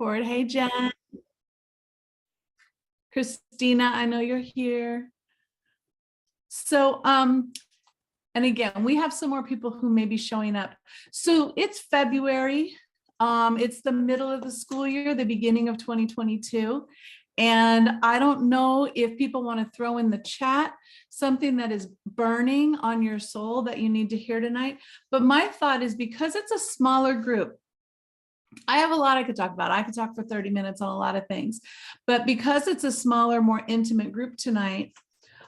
record. Hey, Jen. Christina, I know you're here. So, and again, we have some more people who may be showing up. So it's February. It's the middle of the school year, the beginning of 2022. And I don't know if people want to throw in the chat something that is burning on your soul that you need to hear tonight. But my thought is, because it's a smaller group, I have a lot I could talk about. I could talk for 30 minutes on a lot of things, but because it's a smaller, more intimate group tonight,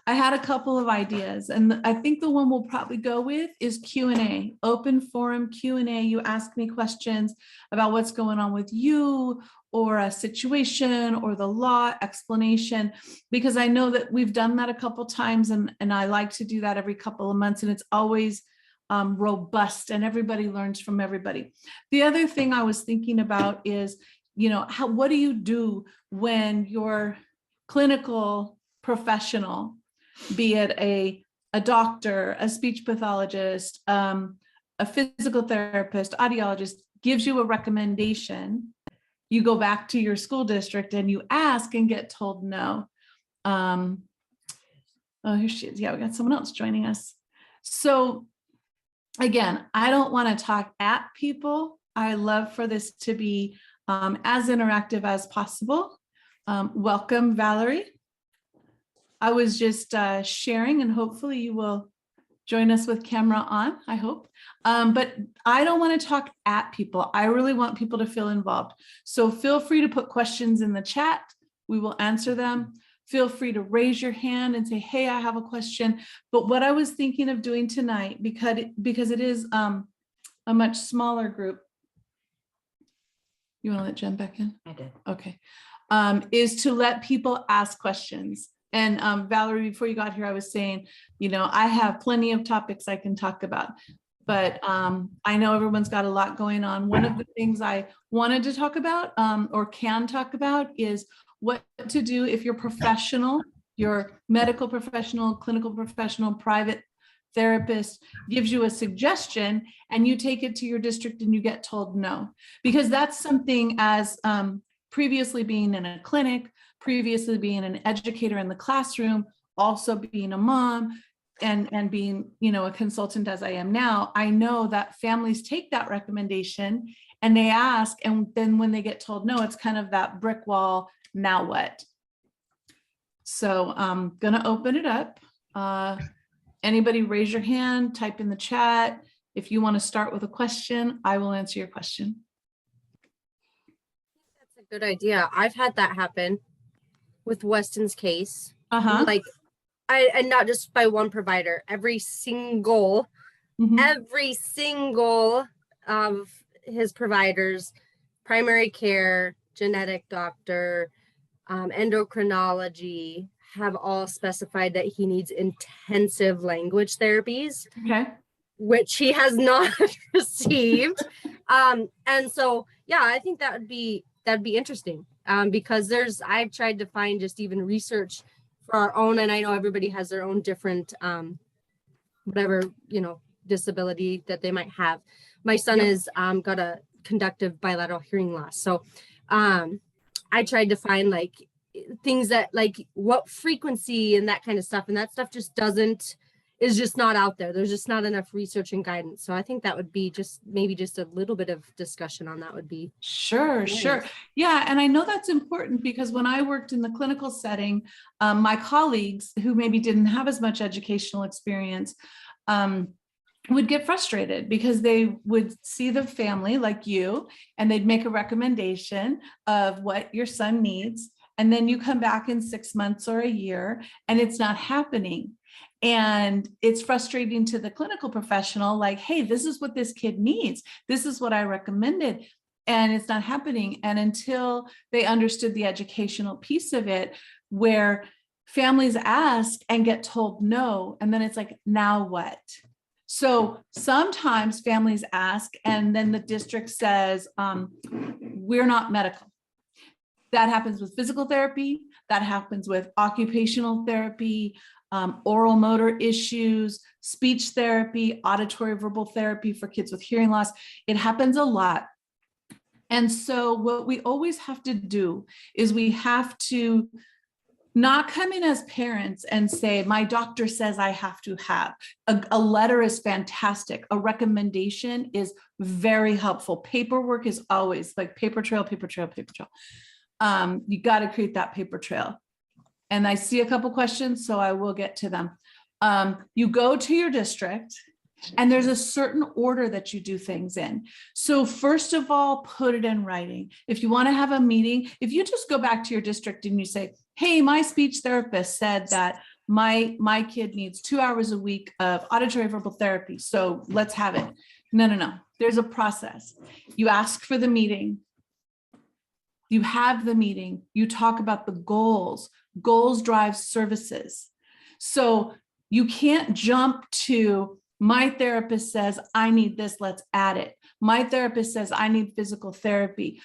I had a couple of ideas, and I think the one we'll probably go with is Q&A, open forum Q&A. You ask me questions about what's going on with you, or a situation, or the law explanation, because I know that we've done that a couple times, and I like to do that every couple of months, and it's always robust, and everybody learns from everybody. The other thing I was thinking about is, what do you do when your clinical professional, be it a doctor, a speech pathologist, a physical therapist, audiologist, gives you a recommendation, you go back to your school district and you ask and get told no. Oh, here she is. Yeah, we got someone else joining us. So again, I don't want to talk at people. I love for this to be as interactive as possible. Welcome, Valerie. I was just sharing, and hopefully you will join us with camera on, I hope. But I don't want to talk at people. I really want people to feel involved. So feel free to put questions in the chat. We will answer them. Feel free to raise your hand and say, hey, I have a question. But what I was thinking of doing tonight, because it is a much smaller group. You want to let Jen back in? I did. Okay. Is to let people ask questions. And Valerie, before you got here, I was saying, I have plenty of topics I can talk about, but I know everyone's got a lot going on. One of the things I wanted to talk about or can talk about is what to do if your professional, your medical professional, clinical professional, private therapist gives you a suggestion and you take it to your district and you get told no, because that's something as previously being in a clinic, previously being an educator in the classroom, also being a mom and being, a consultant as I am now, I know that families take that recommendation and they ask, and then when they get told no, it's kind of that brick wall, now what? So I'm gonna open it up. Anybody raise your hand, type in the chat. If you want to start with a question, I will answer your question. That's a good idea. I've had that happen with Weston's case. Uh-huh. And not just by one provider, every single of his providers, primary care, genetic doctor, endocrinology, have all specified that he needs intensive language therapies, Okay. which he has not received. And so, yeah, I think that'd be interesting. Because I've tried to find just even research for our own, and I know everybody has their own different, whatever, disability that they might have. My son is got a conductive bilateral hearing loss. So I tried to find things that what frequency and that kind of stuff. And that stuff is just not out there. There's just not enough research and guidance. So I think that would be maybe just a little bit of discussion on that would be. Sure. Yeah. And I know that's important because when I worked in the clinical setting, my colleagues who maybe didn't have as much educational experience would get frustrated because they would see the family like you, and they'd make a recommendation of what your son needs. And then you come back in 6 months or a year and it's not happening. And it's frustrating to the clinical professional, like, hey, this is what this kid needs. This is what I recommended. And it's not happening. And until they understood the educational piece of it, where families ask and get told no, and then it's like, now what? So sometimes families ask, and then the district says, we're not medical. That happens with physical therapy. That happens with occupational therapy, oral motor issues, speech therapy, auditory verbal therapy for kids with hearing loss. It happens a lot. And so what we always have to do is we have to not come in as parents and say, my doctor says I have to have. A letter is fantastic. A recommendation is very helpful. Paperwork is always like paper trail, paper trail, paper trail. You got to create that paper trail. And I see a couple questions, so I will get to them. You go to your district, and there's a certain order that you do things in. So first of all, put it in writing. If you want to have a meeting, if you just go back to your district and you say, hey, my speech therapist said that my kid needs 2 hours a week of auditory verbal therapy, so let's have it. No. There's a process. You ask for the meeting. You have the meeting. You talk about the goals. Goals drive services. So you can't jump to, my therapist says, I need this, let's add it. My therapist says, I need physical therapy.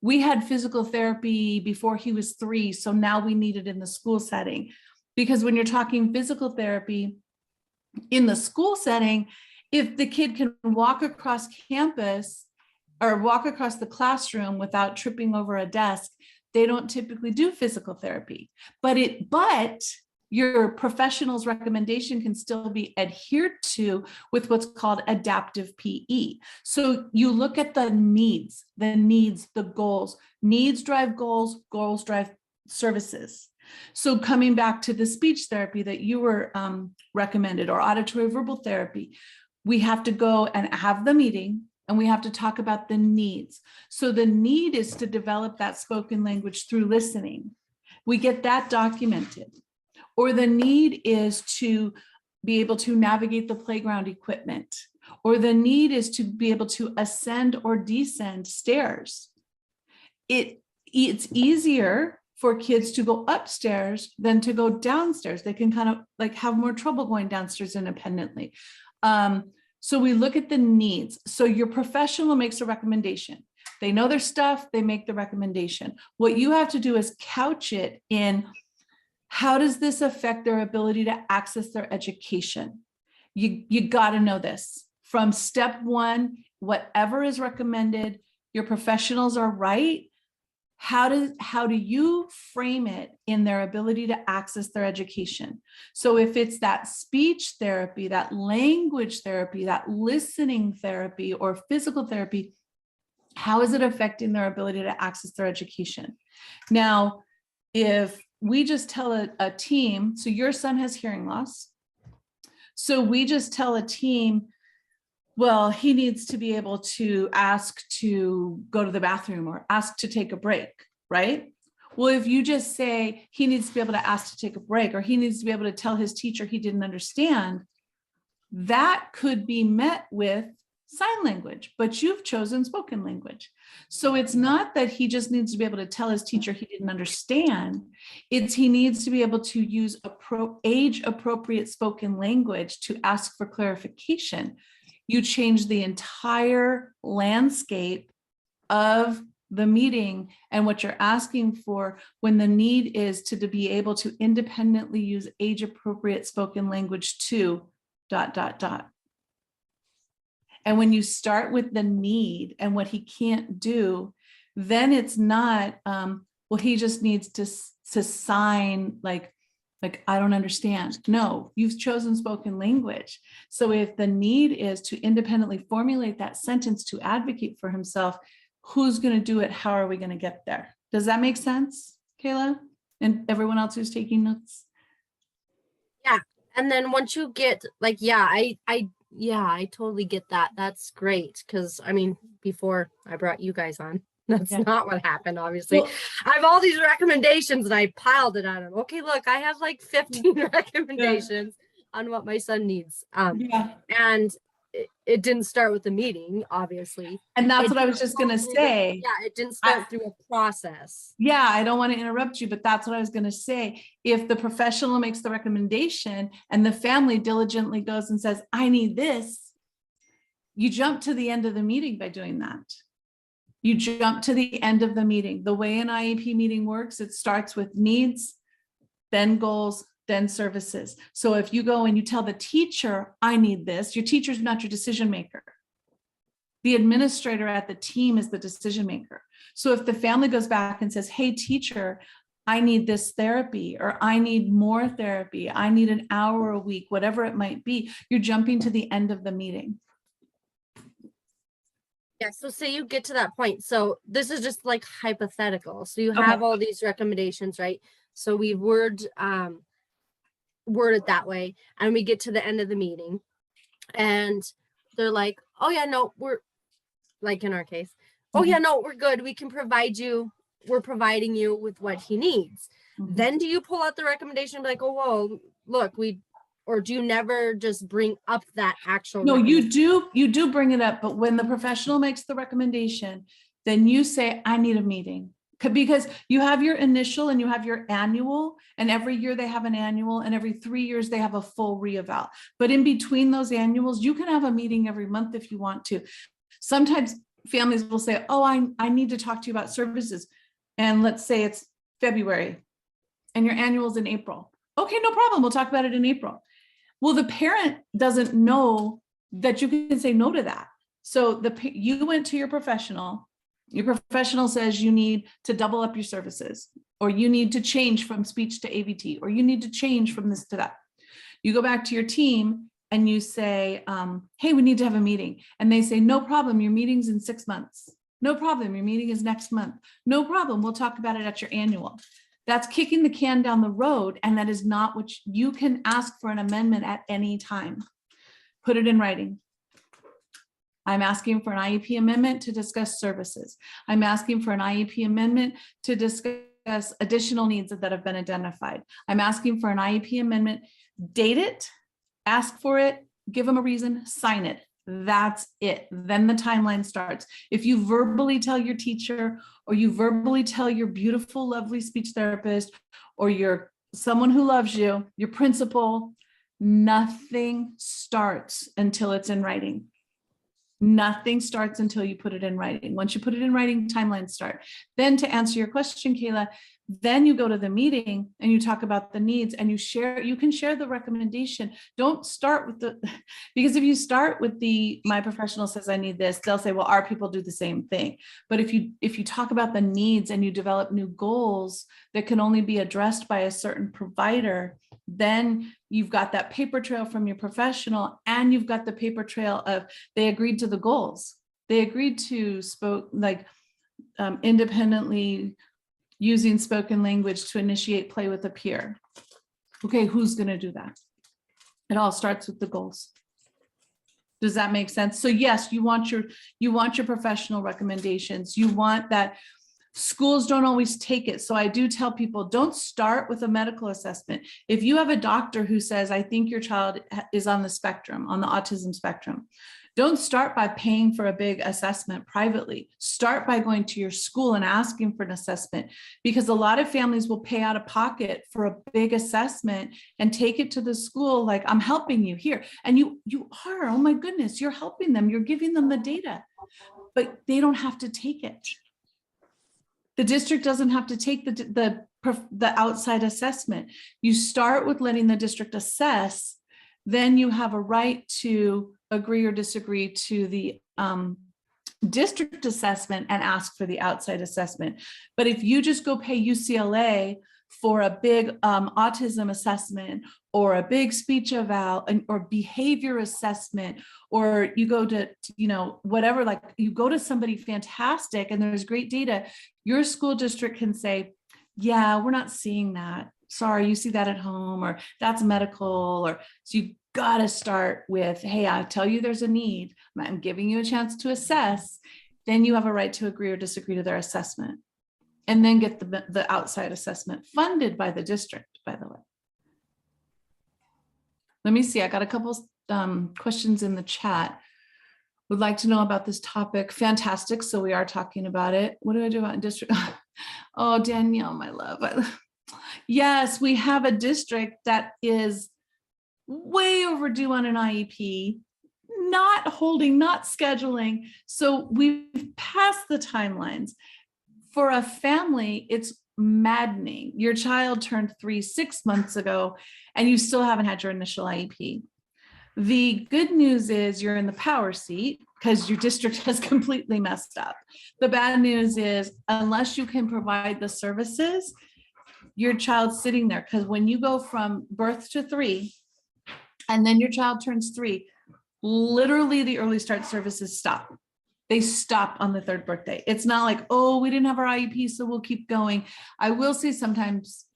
We had physical therapy before he was 3, so now we need it in the school setting. Because when you're talking physical therapy in the school setting, if the kid can walk across campus or walk across the classroom without tripping over a desk, they don't typically do physical therapy. But your professional's recommendation can still be adhered to with what's called adaptive PE. So you look at the needs, the goals. Needs drive goals, goals drive services. So coming back to the speech therapy that you were recommended, or auditory verbal therapy, we have to go and have the meeting, and we have to talk about the needs. So the need is to develop that spoken language through listening. We get that documented. Or the need is to be able to navigate the playground equipment. Or the need is to be able to ascend or descend stairs. It's easier for kids to go upstairs than to go downstairs. They can kind of like have more trouble going downstairs independently. So we look at the needs. So your professional makes a recommendation. They know their stuff, they make the recommendation. What you have to do is couch it in, how does this affect their ability to access their education? You got to know this. From step 1, whatever is recommended, your professionals are right. How do you frame it in their ability to access their education? So if it's that speech therapy, that language therapy, that listening therapy, or physical therapy, how is it affecting their ability to access their education? Now, if we just tell a team, so your son has hearing loss, so we just tell a team, well, he needs to be able to ask to go to the bathroom or ask to take a break, right? Well, if you just say he needs to be able to ask to take a break, or he needs to be able to tell his teacher he didn't understand, that could be met with sign language, but you've chosen spoken language. So it's not that he just needs to be able to tell his teacher he didn't understand. It's he needs to be able to use age-appropriate spoken language to ask for clarification. You change the entire landscape of the meeting and what you're asking for when the need is to be able to independently use age-appropriate spoken language to ... And when you start with the need and what he can't do, then it's not, well, he just needs to sign like I don't understand. No, you've chosen spoken language. So if the need is to independently formulate that sentence to advocate for himself, who's going to do it? How are we going to get there? Does that make sense, Kayla? And everyone else who's taking notes? Yeah. And then once you get like, I totally get that. That's great. Cause I mean, before I brought you guys on, that's not what happened, obviously. Well, I have all these recommendations and I piled it on him. Okay, look, I have like 15 recommendations on what my son needs. And it didn't start with the meeting, obviously. And that's what I was just going to say. It didn't start through a process. Yeah, I don't want to interrupt you, but that's what I was going to say. If the professional makes the recommendation and the family diligently goes and says, I need this, you jump to the end of the meeting by doing that. You jump to the end of the meeting. The way an IEP meeting works, it starts with needs, then goals, then services. So if you go and you tell the teacher, I need this, your teacher's not your decision maker. The administrator at the team is the decision maker. So if the family goes back and says, hey, teacher, I need this therapy, or I need more therapy, I need an hour a week, whatever it might be, you're jumping to the end of the meeting. Yeah, so say you get to that point. So this is just like hypothetical. So you have all these recommendations, right? So we word it that way, and we get to the end of the meeting, and they're like, oh yeah, no, we're like in our case, oh yeah, no, we're good. We can provide you, we're providing you with what he needs. Then do you pull out the recommendation and be like, oh, whoa, look, or do you never just bring up that actual? No, you do bring it up, but when the professional makes the recommendation, then you say, I need a meeting. Because you have your initial and you have your annual, and every year they have an annual, and every 3 years they have a full reeval. But in between those annuals, you can have a meeting every month if you want to. Sometimes families will say, oh, I need to talk to you about services. And let's say it's February and your annual's in April. Okay, no problem. We'll talk about it in April. Well, the parent doesn't know that you can say no to that. So you went to your professional says you need to double up your services, or you need to change from speech to AVT, or you need to change from this to that. You go back to your team and you say, hey, we need to have a meeting. And they say, no problem, your meeting's in 6 months. No problem, your meeting is next month. No problem, we'll talk about it at your annual. That's kicking the can down the road, and that is not what you can ask for an amendment at any time. Put it in writing. I'm asking for an IEP amendment to discuss services. I'm asking for an IEP amendment to discuss additional needs that have been identified. I'm asking for an IEP amendment, date it, ask for it, give them a reason, sign it. That's it. Then the timeline starts. If you verbally tell your teacher, or you verbally tell your beautiful, lovely speech therapist, or your someone who loves you, your principal, nothing starts until it's in writing. Nothing starts until you put it in writing. Once you put it in writing, timelines start. Then to answer your question, Kayla, then you go to the meeting and you talk about the needs, and you can share the recommendation. Don't start with because if you start with my professional says I need this, they'll say, well, our people do the same thing. But if you talk about the needs and you develop new goals that can only be addressed by a certain provider, then you've got that paper trail from your professional, and you've got the paper trail of they agreed to the goals. They agreed to independently using spoken language to initiate play with a peer. Okay, who's going to do that? It all starts with the goals. Does that make sense? So yes, you want your professional recommendations. You want that. Schools don't always take it. So I do tell people, don't start with a medical assessment. If you have a doctor who says, I think your child is on the spectrum, on the autism spectrum, don't start by paying for a big assessment privately. Start by going to your school and asking for an assessment, because a lot of families will pay out of pocket for a big assessment and take it to the school like, I'm helping you here. And you are, oh my goodness, you're helping them. You're giving them the data, but they don't have to take it. The district doesn't have to take the outside assessment. You start with letting the district assess, then you have a right to agree or disagree to the district assessment and ask for the outside assessment. But if you just go pay UCLA for a big autism assessment, or a big speech eval, or behavior assessment, or you go to, whatever, like you go to somebody fantastic and there's great data, your school district can say, yeah, we're not seeing that. Sorry, you see that at home, or that's medical, or so you got to start with, hey, I tell you there's a need. I'm giving you a chance to assess. Then you have a right to agree or disagree to their assessment. And then get the outside assessment funded by the district, by the way. Let me see, I got a couple questions in the chat. Would like to know about this topic. Fantastic, so we are talking about it. What do I do about district? Oh, Danielle, my love. Yes, we have a district that is way overdue on an IEP, not holding, not scheduling. So we've passed the timelines. For a family, it's maddening. Your child turned 3 6 months ago, and you still haven't had your initial IEP. The good news is you're in the power seat, because your district has completely messed up. The bad news is, unless you can provide the services, your child's sitting there, because when you go from birth to 3, and then your child turns 3, literally the early start services stop. They stop on the 3rd birthday. It's not like, oh, we didn't have our IEP, so we'll keep going. I will say sometimes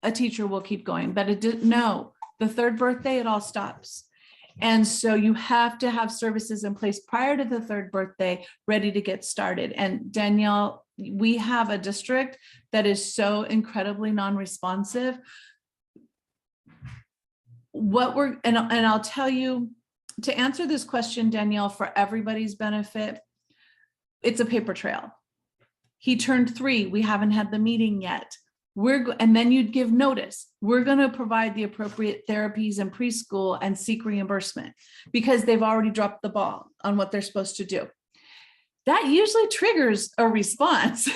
a teacher will keep going, but it didn't. No, the 3rd birthday, it all stops. And so you have to have services in place prior to the 3rd birthday, ready to get started. And Danielle, we have a district that is so incredibly non-responsive. And I'll tell you, to answer this question, Danielle, for everybody's benefit, it's a paper trail. He turned 3, we haven't had the meeting yet. And then you'd give notice. We're going to provide the appropriate therapies in preschool and seek reimbursement because they've already dropped the ball on what they're supposed to do. That usually triggers a response.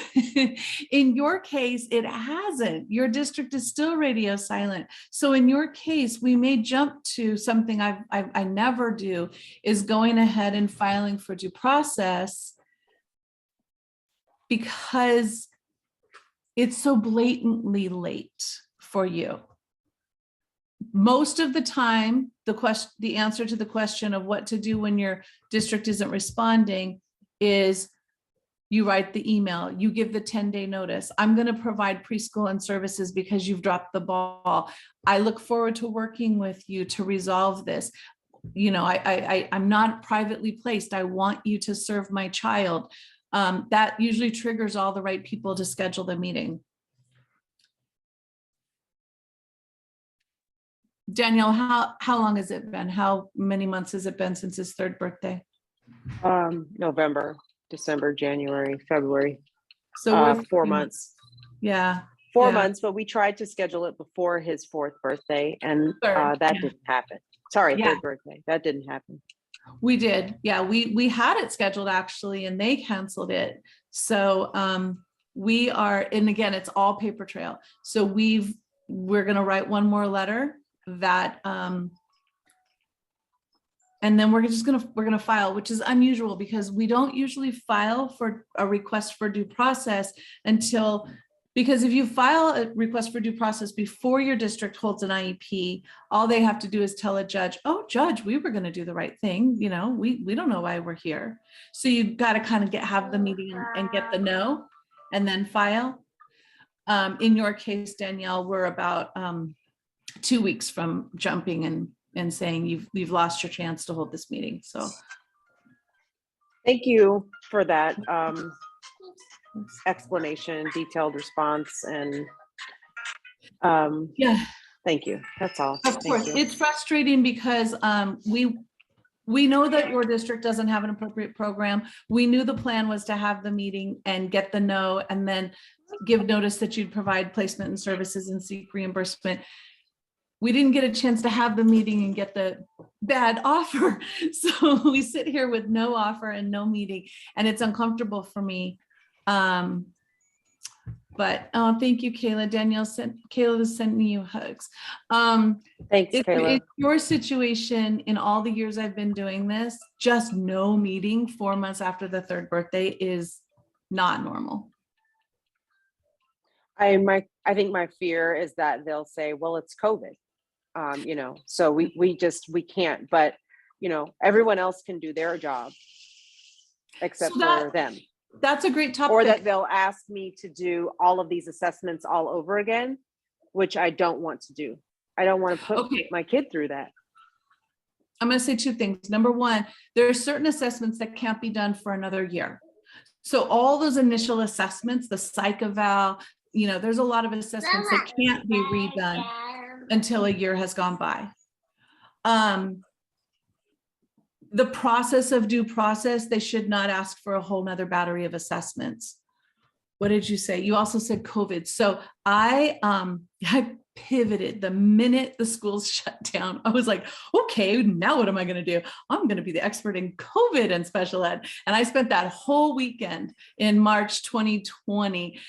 In your case, it hasn't. Your district is still radio silent. So in your case, we may jump to something I never do, is going ahead and filing for due process, because it's so blatantly late for you. Most of the time, the answer to the question of what to do when your district isn't responding is you write the email, you give the 10-day notice. I'm going to provide preschool and services because you've dropped the ball. I look forward to working with you to resolve this. You know, I'm not privately placed. I want you to serve my child. That usually triggers all the right people to schedule the meeting. Danielle, how long has it been? How many months has it been since his 3rd birthday? November, December, January, February. So we're 4 months. Yeah. 4 yeah. months, but we tried to schedule it before his 4th birthday, and Third, that yeah. didn't happen. Sorry, Yeah. 3rd birthday. That didn't happen. We did. Yeah, we had it scheduled actually, and they canceled it. So we are, and again, it's all paper trail. So we're going to write one more letter that and then we're going to file, which is unusual because we don't usually file for a request for due process because if you file a request for due process before your district holds an IEP, all they have to do is tell a judge, oh, judge, we were going to do the right thing. You know, we don't know why we're here. So you've got to kind of have the meeting and get the no and then file. In your case, Danielle, we're about 2 weeks from jumping and saying you've lost your chance to hold this meeting. So Thank you for that explanation, detailed response, and yeah, thank you. That's all. of course, it's frustrating because we know that your district doesn't have an appropriate program. We knew the plan was to have the meeting and get the no, and then give notice that you'd provide placement and services and seek reimbursement. We didn't get a chance to have the meeting and get the bad offer. So we sit here with no offer and no meeting, and it's uncomfortable for me. But thank you, Kayla. Kayla is sending you hugs. Thanks, Kayla. It's your situation in all the years I've been doing this, just no meeting 4 months after the 3rd birthday is not normal. I think my fear is that they'll say, well, it's COVID. You know, so we can't, but you know, everyone else can do their job except for them. That's a great topic. Or that they'll ask me to do all of these assessments all over again, which I don't want to do. I don't want to put my kid through that. I'm going to say 2 things. Number 1, there are certain assessments that can't be done for another year. So all those initial assessments, the psych eval, you know, there's a lot of assessments that can't be redone until a year has gone by. The process of due process, they should not ask for a whole nother battery of assessments. What did you say? You also said COVID. So I pivoted the minute the schools shut down. I was like, okay, now what am I going to do? I'm going to be the expert in COVID and special ed. And I spent that whole weekend in March 2020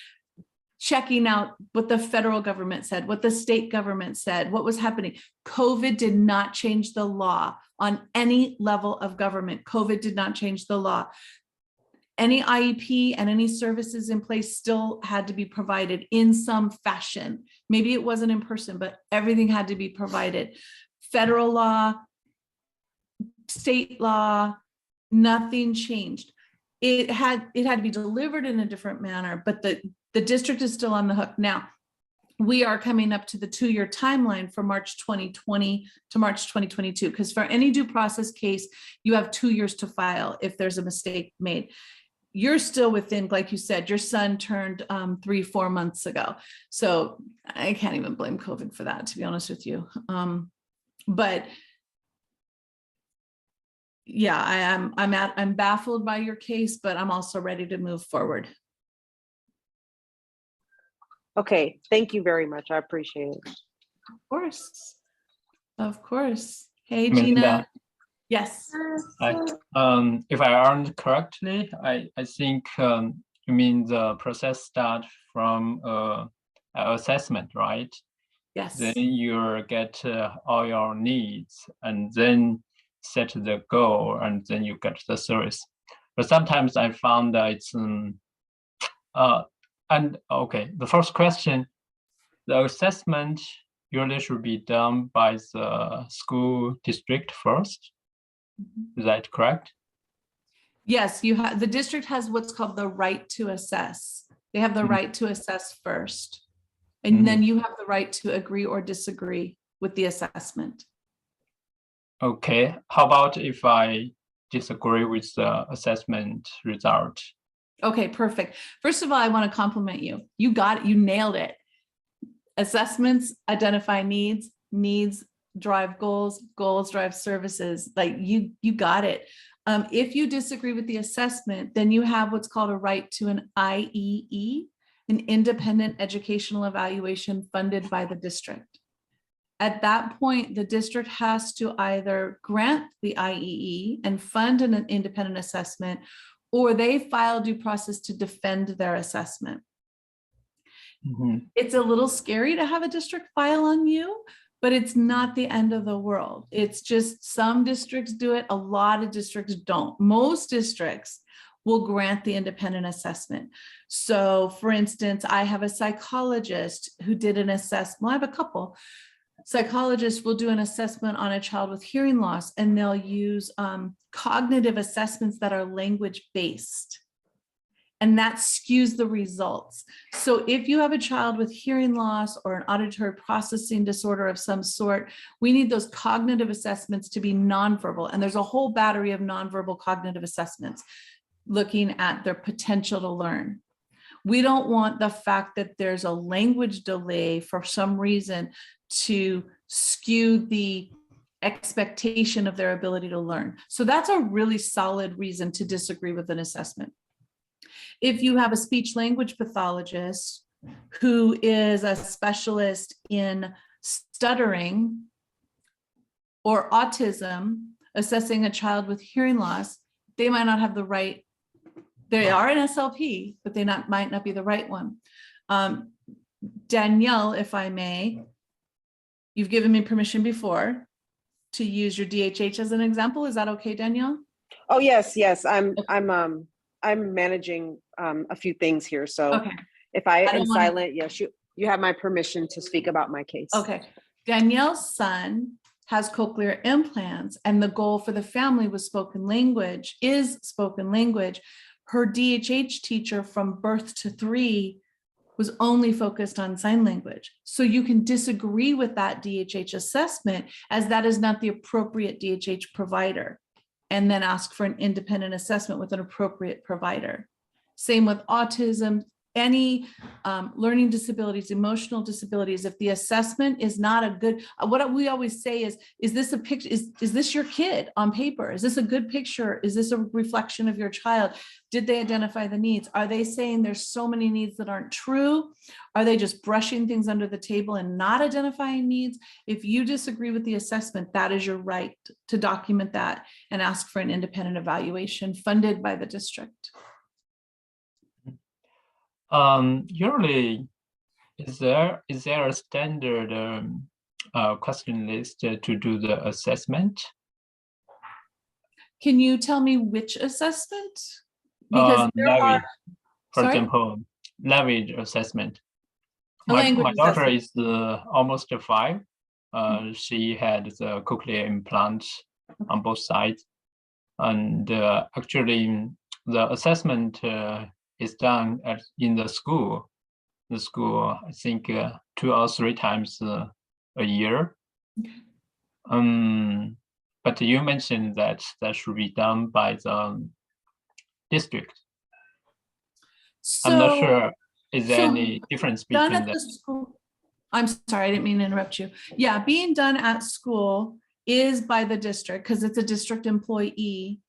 checking out what the federal government said, what the state government said, what was happening. COVID did not change the law on any level of government. COVID did not change the law. Any IEP and any services in place still had to be provided in some fashion. Maybe it wasn't in person, but everything had to be provided. Federal law, state law, nothing changed. It had to be delivered in a different manner, but the district is still on the hook. Now, we are coming up to the 2-year timeline from March 2020 to March 2022, because for any due process case, you have 2 years to file if there's a mistake made. You're still within, like you said, your son turned 3-4 months ago. So I can't even blame COVID for that, to be honest with you. But yeah, I'm baffled by your case, but I'm also ready to move forward. Okay, thank you very much. I appreciate it. Of course. Of course. Hey, Melinda. Gina. Yes. If I learned correctly, I think you mean the process start from assessment, right? Yes. Then you get all your needs and then set the goal and then you get the service. But sometimes I found that it's and okay, the first question, the assessment usually should be done by the school district first. Is that correct? Yes, you have, the district has what's called the right to assess. They have the right to assess first. And then you have the right to agree or disagree with the assessment. Okay, how about if I disagree with the assessment result? Okay, perfect. First of all, I want to compliment you. You got it. You nailed it. Assessments identify needs, needs drive goals, goals drive services. Like you got it. If you disagree with the assessment, then you have what's called a right to an IEE, an independent educational evaluation funded by the district. At that point, the district has to either grant the IEE and fund an independent assessment, or they file due process to defend their assessment. It's a little scary to have a district file on you, but it's not the end of the world. It's just some districts do it, a lot of districts don't. Most districts will grant the independent assessment. So for instance, I have a psychologist who did an assessment. Well, I have a couple. Psychologists will do an assessment on a child with hearing loss, and they'll use cognitive assessments that are language-based. And that skews the results. So if you have a child with hearing loss or an auditory processing disorder of some sort, we need those cognitive assessments to be nonverbal. And there's a whole battery of nonverbal cognitive assessments looking at their potential to learn. We don't want the fact that there's a language delay for some reason to skew the expectation of their ability to learn. So that's a really solid reason to disagree with an assessment. If you have a speech language pathologist who is a specialist in stuttering or autism, assessing a child with hearing loss, they might not have the right, they are an SLP, but they might not be the right one. Danielle, if I may, you've given me permission before to use your DHH as an example. Is that okay, Danielle? Oh, yes, yes. I'm managing a few things here. So Okay. if I am silent, yes, you have my permission to speak about my case. Okay. Danielle's son has cochlear implants, and the goal for the family was spoken language, is spoken language. Her DHH teacher from birth to 3 was only focused on sign language. So you can disagree with that DHH assessment as that is not the appropriate DHH provider, and then ask for an independent assessment with an appropriate provider. Same with autism, any learning disabilities, emotional disabilities. If the assessment is not a good, what we always say is this a picture, is this your kid on paper? Is this a good picture? Is this a reflection of your child? Did they identify the needs? Are they saying there's so many needs that aren't true? Are they just brushing things under the table and not identifying needs? If you disagree with the assessment, that is your right to document that and ask for an independent evaluation funded by the district. Usually, is there a standard question list to do the assessment? Can you tell me which assessment? Because there are, Language, for sorry? example, language assessment. A My language daughter assessment. is almost 5. She had the cochlear implant on both sides. And actually, the assessment is done in the school. The school, I think, 2 or 3 times a year. But you mentioned that should be done by the district. I'm not So sure. Is there so any difference done between at that? the school. I'm sorry, I didn't mean to interrupt you. Yeah, being done at school is by the district because it's a district employee.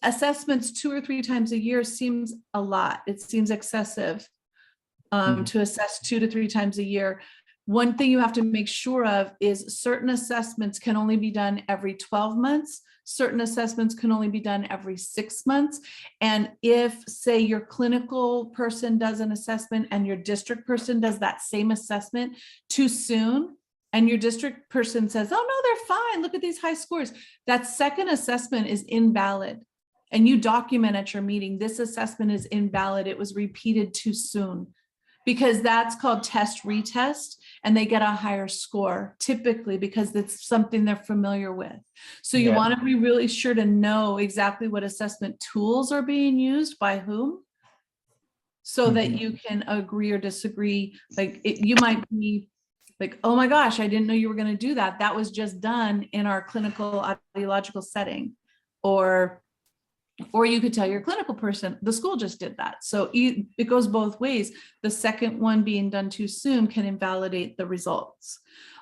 Assessments 2 or 3 times a year seems a lot. It seems excessive to assess 2 to 3 times a year. One thing you have to make sure of is certain assessments can only be done every 12 months. Certain assessments can only be done every 6 months. And if, say, your clinical person does an assessment and your district person does that same assessment too soon, and your district person says, oh, no, they're fine. Look at these high scores. That second assessment is invalid. And you document at your meeting, this assessment is invalid. It was repeated too soon. Because that's called test retest, and they get a higher score typically because it's something they're familiar with. So you want to be really sure to know exactly what assessment tools are being used by whom, so that you can agree or disagree. Like you might be like, oh my gosh, I didn't know you were going to do that. That was just done in our clinical audiological setting. Or you could tell your clinical person, the school just did that. So it goes both ways. The second one being done too soon can invalidate the results.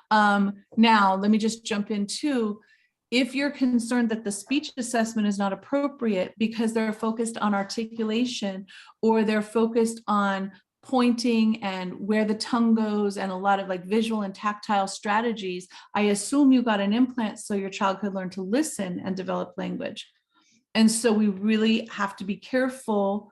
Now, let me just jump into, if you're concerned that the speech assessment is not appropriate because they're focused on articulation or they're focused on pointing and where the tongue goes and a lot of like visual and tactile strategies, I assume you got an implant so your child could learn to listen and develop language. And so we really have to be careful.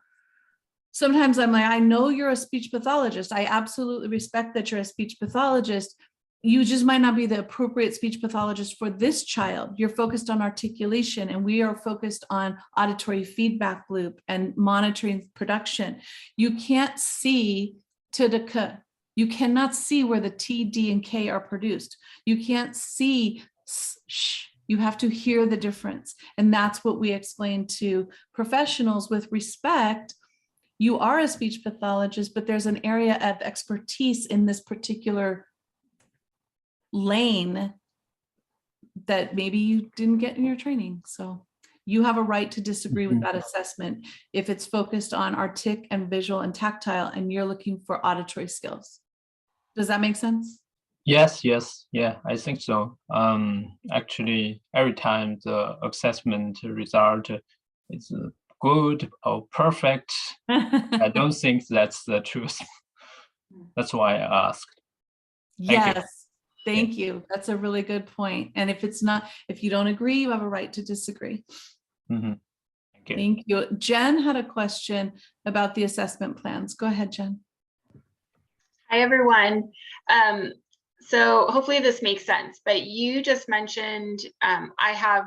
Sometimes I'm like, I know you're a speech pathologist. I absolutely respect that you're a speech pathologist. You just might not be the appropriate speech pathologist for this child. You're focused on articulation, and we are focused on auditory feedback loop and monitoring production. You can't see to the k. You cannot see where the T, D, and K are produced. You can't see sh. You have to hear the difference. And that's what we explain to professionals with respect. You are a speech pathologist, but there's an area of expertise in this particular lane that maybe you didn't get in your training. So you have a right to disagree with that assessment if it's focused on artic and visual and tactile, and you're looking for auditory skills. Does that make sense? Yes, yeah, I think so. Actually, every time the assessment result is good or perfect, I don't think that's the truth. That's why I asked. Yes, thank you. That's a really good point. And if it's not, if you don't agree, you have a right to disagree. Thank you. Thank you. Jen had a question about the assessment plans. Go ahead, Jen. Hi, everyone. So hopefully this makes sense, but you just mentioned I have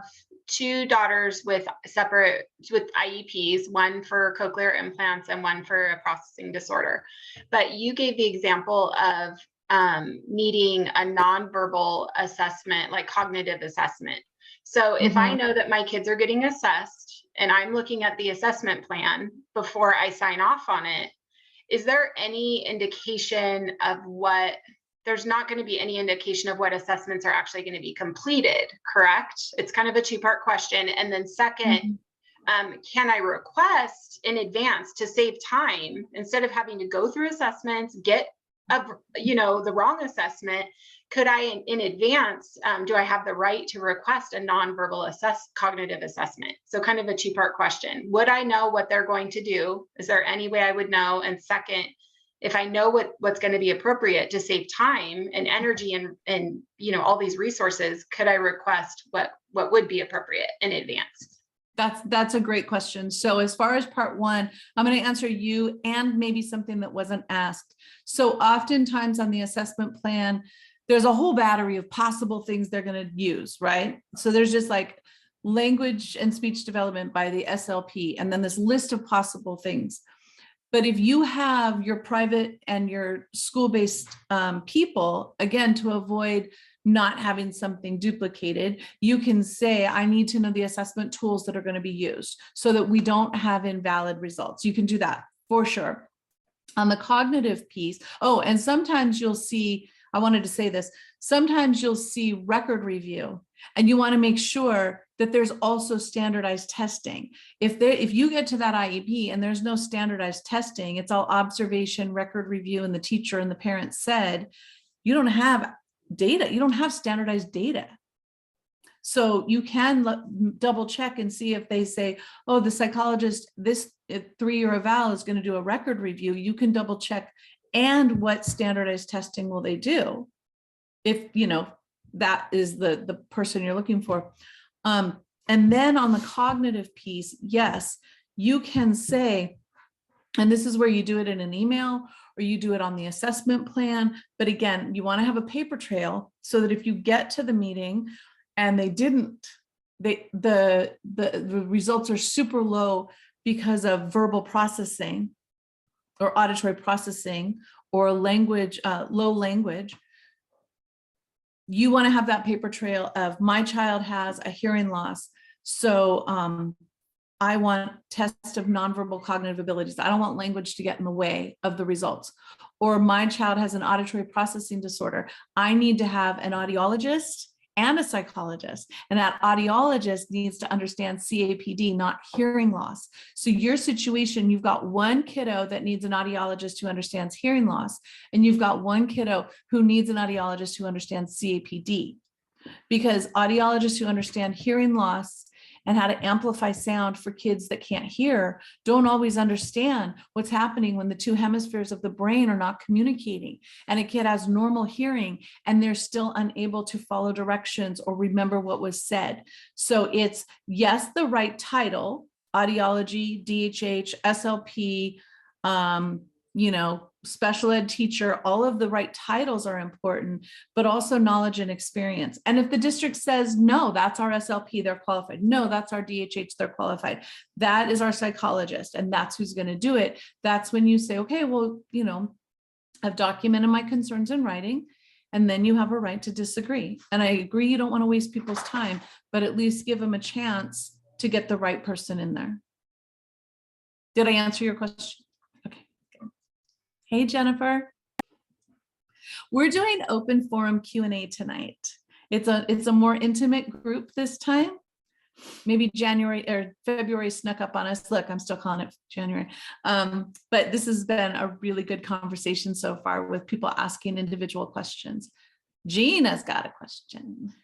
2 daughters with IEPs, one for cochlear implants and one for a processing disorder. But you gave the example of needing a nonverbal assessment, like cognitive assessment. So if I know that my kids are getting assessed and I'm looking at the assessment plan before I sign off on it, is there any indication of what, there's not going to be any indication of what assessments are actually going to be completed, correct? It's kind of a 2-part question. And then second, can I request in advance to save time instead of having to go through assessments, get the wrong assessment? Could I in advance, do I have the right to request a nonverbal cognitive assessment? So kind of a 2-part question. Would I know what they're going to do? Is there any way I would know? And second, if I know what's going to be appropriate to save time and energy and all these resources, could I request what would be appropriate in advance? That's a great question. So as far as part 1, I'm going to answer you and maybe something that wasn't asked. So oftentimes on the assessment plan, there's a whole battery of possible things they're going to use, right? So there's just like language and speech development by the SLP, and then this list of possible things. But if you have your private and your school-based people, again, to avoid not having something duplicated, you can say, I need to know the assessment tools that are going to be used so that we don't have invalid results. You can do that for sure. On the cognitive piece, oh, and sometimes you'll see, I wanted to say this, sometimes you'll see record review, and you want to make sure that there's also standardized testing. If you get to that IEP and there's no standardized testing, it's all observation, record review, and the teacher and the parent said, you don't have data, you don't have standardized data. So you can double check and see if they say, oh, the psychologist, this 3-year eval is going to do a record review. You can double check, and what standardized testing will they do? If, you know, that is the person you're looking for. And then on the cognitive piece, yes, you can say, and this is where you do it in an email or you do it on the assessment plan. But again, you want to have a paper trail so that if you get to the meeting and the results are super low because of verbal processing or auditory processing or language, low language, you want to have that paper trail of, my child has a hearing loss. So I want tests of nonverbal cognitive abilities. I don't want language to get in the way of the results. Or my child has an auditory processing disorder. I need to have an audiologist and a psychologist. And that audiologist needs to understand CAPD, not hearing loss. So your situation, you've got one kiddo that needs an audiologist who understands hearing loss, and you've got one kiddo who needs an audiologist who understands CAPD. Because audiologists who understand hearing loss and how to amplify sound for kids that can't hear don't always understand what's happening when the two hemispheres of the brain are not communicating, and a kid has normal hearing and they're still unable to follow directions or remember what was said. So it's, yes, the right title, audiology, DHH, SLP, you know, special ed teacher, all of the right titles are important, but also knowledge and experience. And if the district says, no, that's our SLP, they're qualified. No, that's our DHH, they're qualified. That is our psychologist, and that's who's going to do it. That's when you say, okay, well, you know, I've documented my concerns in writing, and then you have a right to disagree. And I agree, you don't want to waste people's time, but at least give them a chance to get the right person in there. Did I answer your question? Okay. Hey, Jennifer. We're doing open forum Q&A tonight. It's a more intimate group this time. Maybe January or February snuck up on us. Look, I'm still calling it January. But this has been a really good conversation so far with people asking individual questions. Gina's got a question.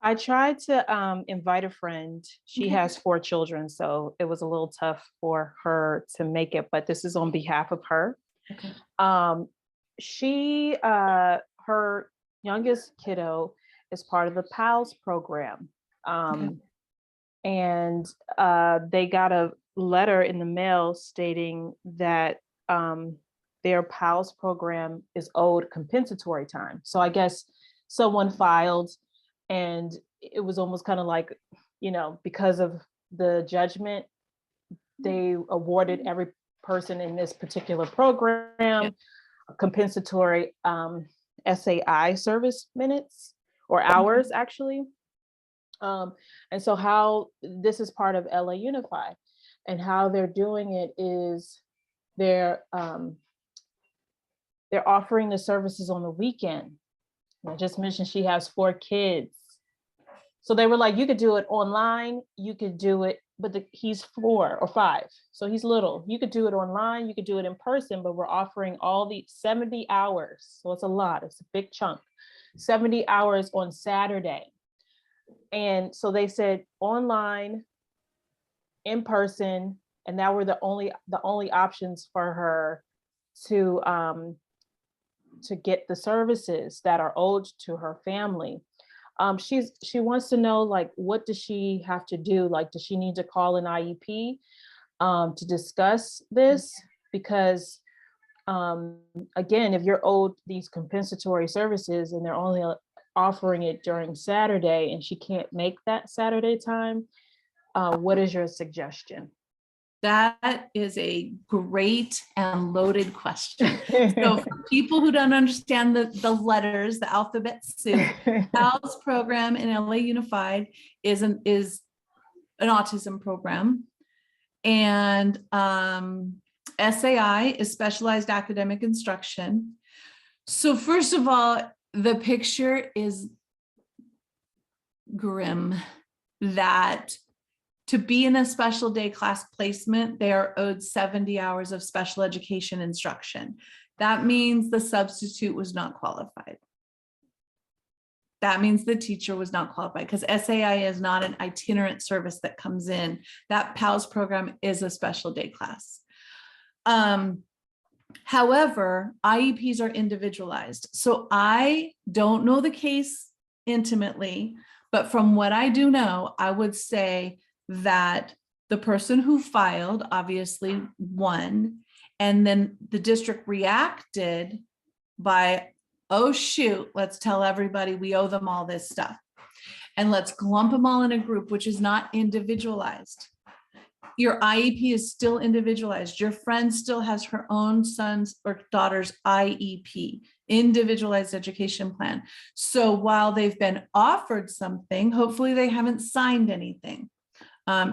I tried to invite a friend. She has 4 children, so it was a little tough for her to make it, but this is on behalf of her. Okay. Her youngest kiddo is part of the PALS program. And they got a letter in the mail stating that their PALS program is owed compensatory time. So I guess someone filed, and it was almost kind of like, you know, because of the judgment, they awarded every person in this particular program compensatory SAI service minutes or hours, actually. And so how this is part of LA Unified, and how they're doing it is they're offering the services on the weekend. I just mentioned she has 4 kids. So they were like, you could do it online, you could do it, but he's 4 or 5, so he's little. You could do it online, you could do it in person, but we're offering all the 70 hours. So it's a lot, it's a big chunk, 70 hours on Saturday. And so they said online, in person, and that were the only options for her to get the services that are owed to her family. She wants to know, like, what does she have to do? Like, does she need to call an IEP to discuss this? Because again, if you're owed these compensatory services and they're only offering it during Saturday and she can't make that Saturday time, what is your suggestion? That is a great and loaded question. So for people who don't understand the letters, the alphabet soup, PALS program in LA Unified is an autism program. And SAI is specialized academic instruction. So first of all, the picture is grim that to be in a special day class placement, they are owed 70 hours of special education instruction. That means the substitute was not qualified. That means the teacher was not qualified because SAI is not an itinerant service that comes in. That PALS program is a special day class. However, IEPs are individualized. So I don't know the case intimately, but from what I do know, I would say that the person who filed obviously won, and then the district reacted by, oh shoot, let's tell everybody we owe them all this stuff. And let's clump them all in a group, which is not individualized. Your IEP is still individualized. Your friend still has her own son's or daughter's IEP, individualized education plan. So while they've been offered something, hopefully they haven't signed anything.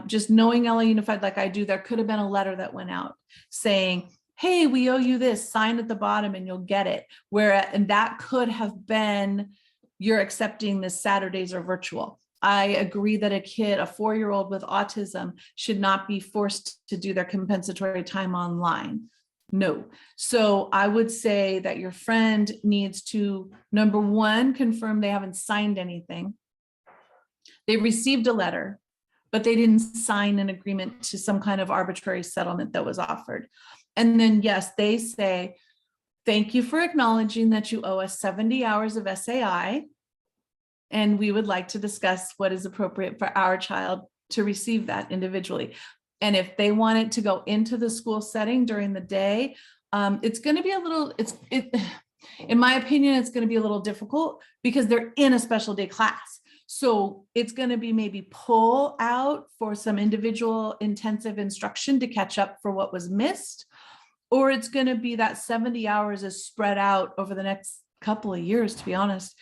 Just knowing LA Unified like I do, there could have been a letter that went out saying, hey, we owe you this, sign at the bottom and you'll get it. And that could have been, you're accepting this Saturdays or virtual. I agree that a kid, a 4-year-old with autism should not be forced to do their compensatory time online. No. So I would say that your friend needs to, number one, confirm they haven't signed anything. They received a letter, but they didn't sign an agreement to some kind of arbitrary settlement that was offered. And then, yes, they say, thank you for acknowledging that you owe us 70 hours of SAI. And we would like to discuss what is appropriate for our child to receive that individually. And if they want it to go into the school setting during the day, it's going to be a little, in my opinion, it's going to be a little difficult because they're in a special day class. So it's going to be maybe pull out for some individual intensive instruction to catch up for what was missed, or it's going to be that 70 hours is spread out over the next couple of years, to be honest,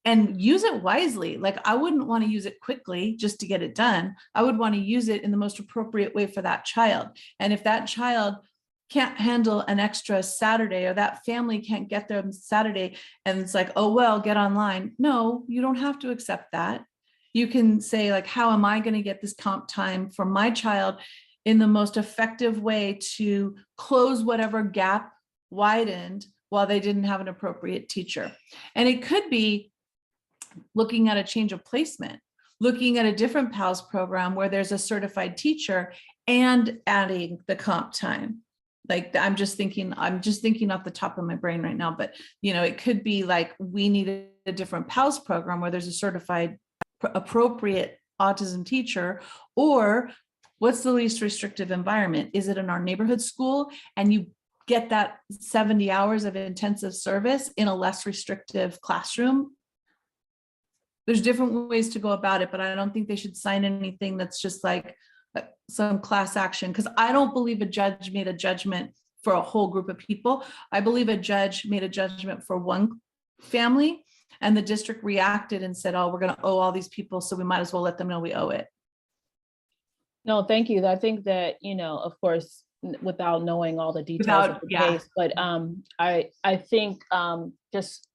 and use it wisely. Like I wouldn't want to use it quickly just to get it done. I would want to use it in the most appropriate way for that child. And if that child can't handle an extra Saturday, or that family can't get there on Saturday, and it's like, oh, well, get online. No, you don't have to accept that. You can say like, how am I going to get this comp time for my child in the most effective way to close whatever gap widened while they didn't have an appropriate teacher? And it could be looking at a change of placement, looking at a different PALS program where there's a certified teacher and adding the comp time. Like I'm just thinking off the top of my brain right now, but it could be like we need a different PALS program where there's a certified appropriate autism teacher, or what's the least restrictive environment? Is it in our neighborhood school and you get that 70 hours of intensive service in a less restrictive classroom? There's different ways to go about it, but I don't think they should sign anything that's just like some class action, because I don't believe a judge made a judgment for a whole group of people. I believe a judge made a judgment for one family, and the district reacted and said, oh, we're going to owe all these people, so we might as well let them know we owe it. No, thank you. I think that, of course, without knowing all the details of the case, but I think just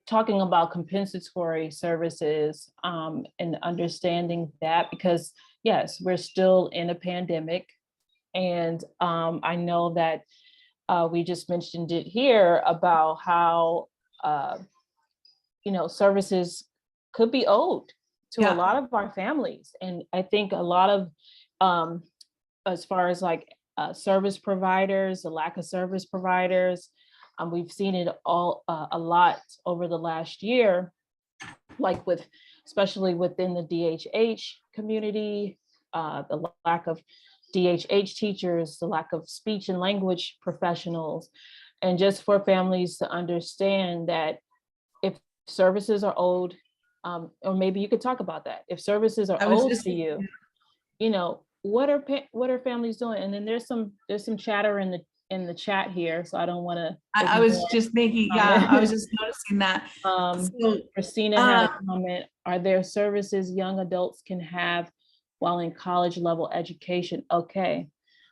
talking about compensatory services and understanding that, because yes, we're still in a pandemic. And I know that we just mentioned it here about how, services could be owed to a lot of our families. And I think a lot of, as far as like service providers, the lack of service providers, we've seen it all a lot over the last year, like especially within the DHH community, the lack of DHH teachers, the lack of speech and language professionals, and just for families to understand that if services are owed, or maybe you could talk about that. If services are I was owed just, to you, you know, what are families doing? And then there's some chatter in the chat here, so I don't want to. I was just making, yeah, I was just noticing that. So, Christina had a comment. Are there services young adults can have while in college level education? Okay.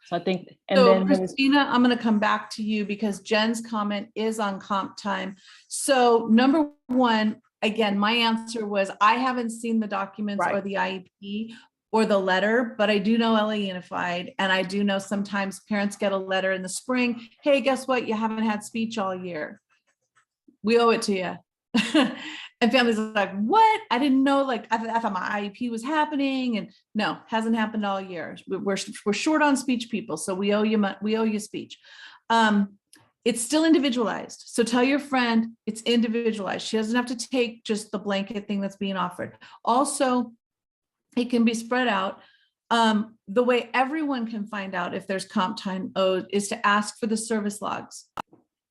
So I think, and so then Christina, I'm going to come back to you because Jen's comment is on comp time. So number one, again, my answer was I haven't seen the documents or Right. the IEP or the letter, but I do know LA Unified, and I do know sometimes parents get a letter in the spring. Hey, guess what? You haven't had speech all year. We owe it to you. And families are like, what? I didn't know, like, I thought my IEP was happening, and no, hasn't happened all year. We're short on speech people, so we owe you speech. It's still individualized. So tell your friend it's individualized. She doesn't have to take just the blanket thing that's being offered. Also, it can be spread out. The way everyone can find out if there's comp time owed is to ask for the service logs.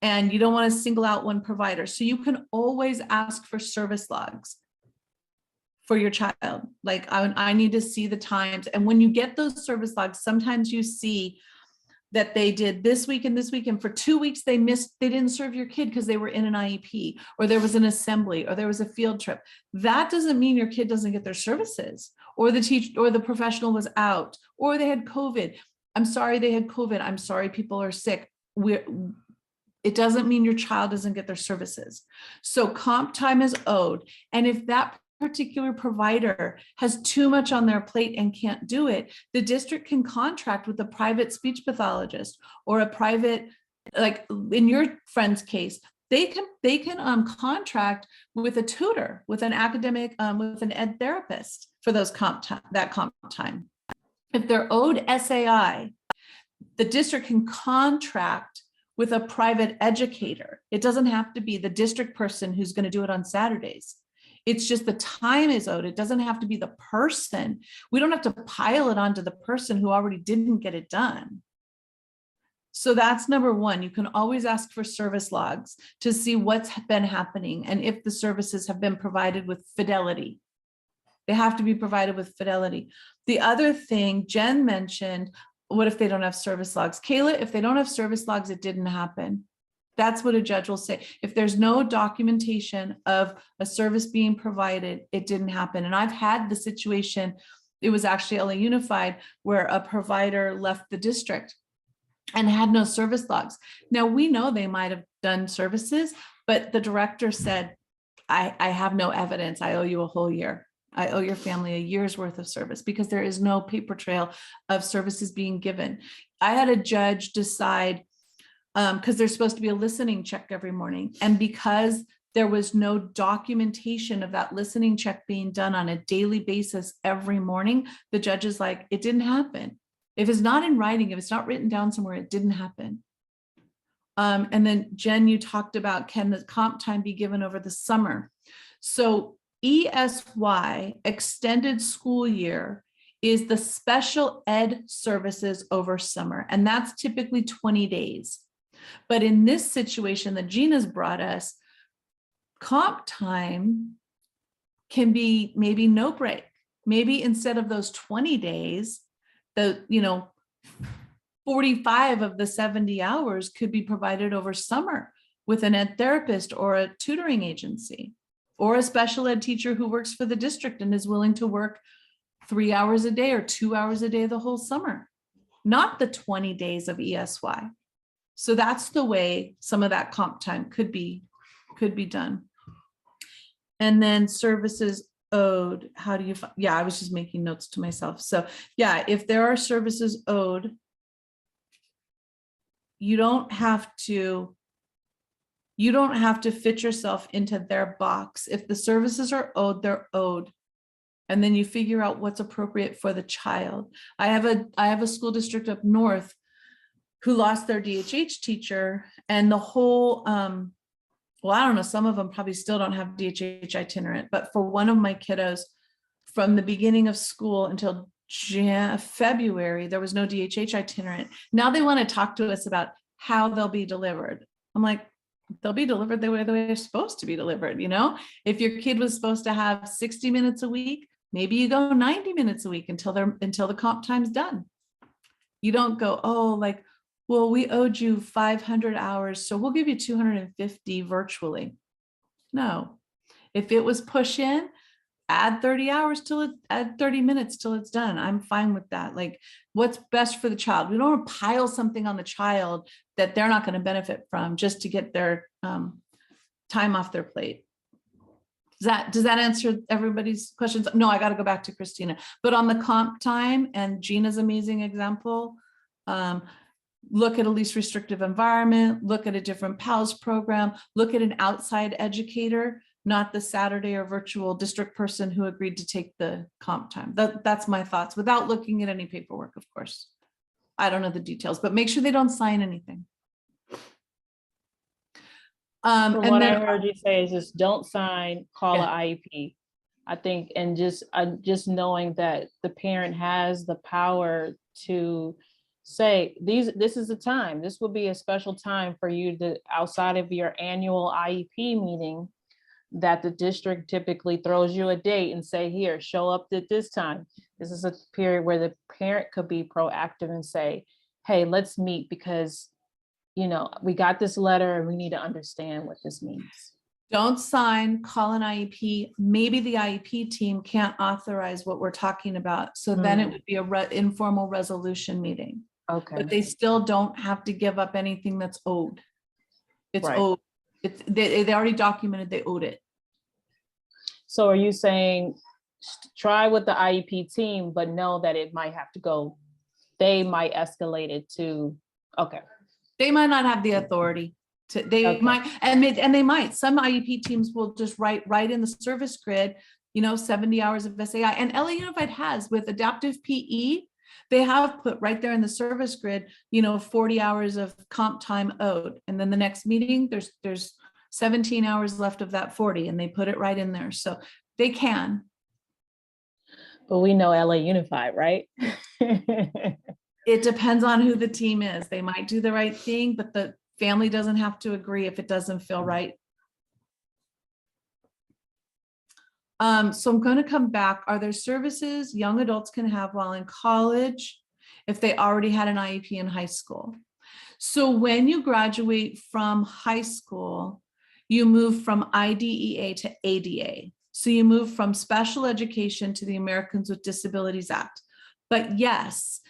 And you don't want to single out one provider. So you can always ask for service logs for your child. Like, I need to see the times. And when you get those service logs, sometimes you see that they did this week and this week, and for 2 weeks they didn't serve your kid because they were in an IEP, or there was an assembly, or there was a field trip. That doesn't mean your kid doesn't get their services, or the teacher or the professional was out, or they had COVID. I'm sorry they had COVID. I'm sorry people are sick. It doesn't mean your child doesn't get their services. So comp time is owed. And if that particular provider has too much on their plate and can't do it, the district can contract with a private speech pathologist or a private, like in your friend's case, they can contract with a tutor, with an academic, with an ed therapist for those comp time. If they're owed SAI, the district can contract with a private educator. It doesn't have to be the district person who's going to do it on Saturdays. It's just the time is owed. It doesn't have to be the person. We don't have to pile it onto the person who already didn't get it done. So that's number one. You can always ask for service logs to see what's been happening and if the services have been provided with fidelity. They have to be provided with fidelity. The other thing Jen mentioned, what if they don't have service logs? Kayla, if they don't have service logs, it didn't happen. That's what a judge will say. If there's no documentation of a service being provided, it didn't happen. And I've had the situation, it was actually LA Unified, where a provider left the district and had no service logs. Now we know they might have done services, but the director said, I have no evidence. I owe you a whole year. I owe your family a year's worth of service because there is no paper trail of services being given. I had a judge decide, because there's supposed to be a listening check every morning. And because there was no documentation of that listening check being done on a daily basis every morning, the judge is like, it didn't happen. If it's not in writing, if it's not written down somewhere, it didn't happen. And then Jen, you talked about, can the comp time be given over the summer? So ESY, extended school year, is the special ed services over summer, and that's typically 20 days. But in this situation that Gina's brought us, comp time can be maybe no break. Maybe instead of those 20 days, 45 of the 70 hours could be provided over summer with an ed therapist or a tutoring agency, or a special ed teacher who works for the district and is willing to work 3 hours a day or 2 hours a day the whole summer, not the 20 days of ESY. So that's the way some of that comp time could be done. And then services owed, how do you, yeah, I was just making notes to myself. So yeah, if there are services owed, you don't have to fit yourself into their box. If the services are owed, they're owed. And then you figure out what's appropriate for the child. I have a school district up north who lost their DHH teacher, and the whole, well, I don't know, some of them probably still don't have DHH itinerant, but for one of my kiddos, from the beginning of school until February, there was no DHH itinerant. Now they want to talk to us about how they'll be delivered. I'm like, they'll be delivered the way they're supposed to be delivered. You know, if your kid was supposed to have 60 minutes a week, maybe you go 90 minutes a week until the comp time's done. You don't go, oh, like, well, we owed you 500 hours, so we'll give you 250 virtually. No, if it was push in, add 30 hours add 30 minutes till it's done. I'm fine with that. Like, what's best for the child? We don't want to pile something on the child that they're not going to benefit from just to get their time off their plate. Does that answer everybody's questions? No, I got to go back to Christina. But on the comp time and Gina's amazing example, look at a least restrictive environment, look at a different PALS program, look at an outside educator, not the Saturday or virtual district person who agreed to take the comp time. That's my thoughts without looking at any paperwork, of course. I don't know the details, but make sure they don't sign anything. From And what then, I heard you say is just don't sign, call an IEP. I think, and just knowing that the parent has the power to say, this is the time, this will be a special time for you to, outside of your annual IEP meeting, that the district typically throws you a date and say, here, show up at this time. This is a period where the parent could be proactive and say, hey, let's meet because, you know, we got this letter and we need to understand what this means. don't sign, call an IEP. Maybe the IEP team can't authorize what we're talking about. So then it would be a informal resolution meeting. Okay. But they still don't have to give up anything that's owed. It's Right. owed. They already documented they owed it. So are you saying try with the IEP team, but know that it might have to go, they might escalate it to, okay. They might not have the authority to, they might, and they might, some IEP teams will just write in the service grid, 70 hours of SAI. And LA Unified has with adaptive PE, they have put right there in the service grid, 40 hours of comp time owed. And then the next meeting, there's 17 hours left of that 40, and they put it right in there. So they can. But we know LA Unified, right? It depends on who the team is. They might do the right thing, but the family doesn't have to agree if it doesn't feel right. So I'm going to come back. Are there services young adults can have while in college if they already had an IEP in high school? So when you graduate from high school, you move from IDEA to ADA. So you move from special education to the Americans with Disabilities Act. But yes,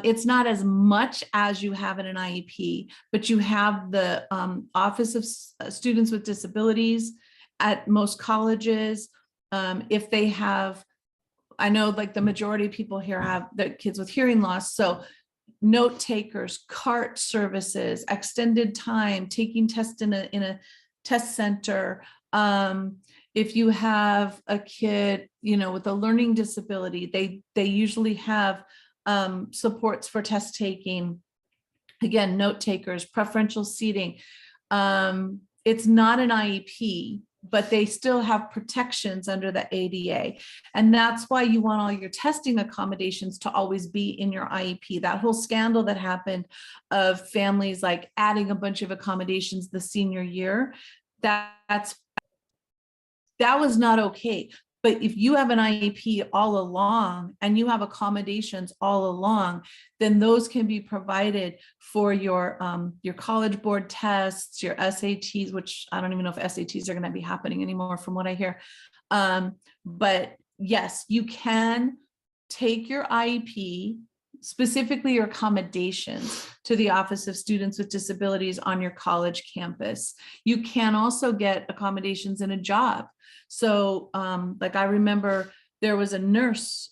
it's not as much as you have in an IEP, but you have the Office of Students with Disabilities at most colleges. If they have, I know like the majority of people here have the kids with hearing loss. So note takers, CART services, extended time, taking tests in a test center. If you have a kid, with a learning disability, they usually have supports for test taking. Again, note takers, preferential seating. It's not an IEP, but they still have protections under the ADA. And that's why you want all your testing accommodations to always be in your IEP. That whole scandal that happened of families like adding a bunch of accommodations the senior year, that was not okay. But if you have an IEP all along and you have accommodations all along, then those can be provided for your college board tests, your SATs, which I don't even know if SATs are going to be happening anymore from what I hear. But yes, you can take your IEP, specifically your accommodations, to the Office of Students with Disabilities on your college campus. You can also get accommodations in a job. So like I remember there was a nurse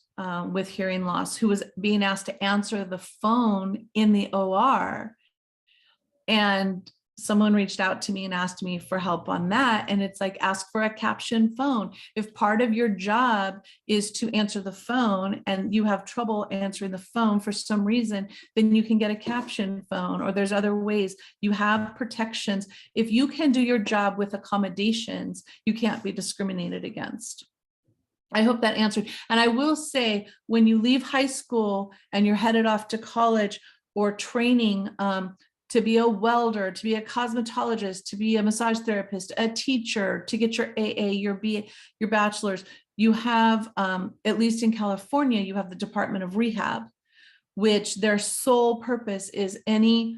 with hearing loss who was being asked to answer the phone in the OR. And someone reached out to me and asked me for help on that. And it's like, ask for a caption phone. If part of your job is to answer the phone and you have trouble answering the phone for some reason, then you can get a caption phone, or there's other ways. You have protections. If you can do your job with accommodations, you can't be discriminated against. I hope that answered. And I will say, when you leave high school and you're headed off to college or training, to be a welder, to be a cosmetologist, to be a massage therapist, a teacher, to get your AA, your BA, your bachelor's. You have, at least in California, you have the Department of Rehab, which their sole purpose is any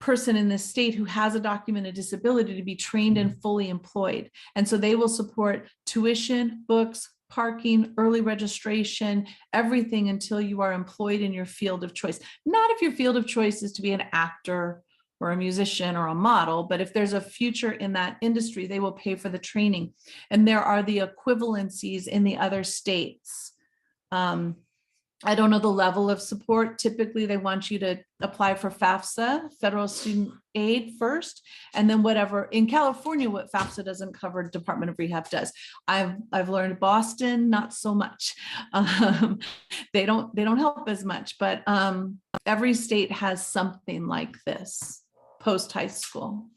person in this state who has a documented disability to be trained and fully employed. And so they will support tuition, books, parking, early registration, everything until you are employed in your field of choice. Not if your field of choice is to be an actor or a musician or a model, but if there's a future in that industry, they will pay for the training. And there are the equivalencies in the other states. I don't know the level of support. Typically, they want you to apply for FAFSA, Federal Student Aid first, and then whatever. In California, what FAFSA doesn't cover, Department of Rehab does. I've learned Boston, not so much. They don't help as much, but every state has something like this post high school.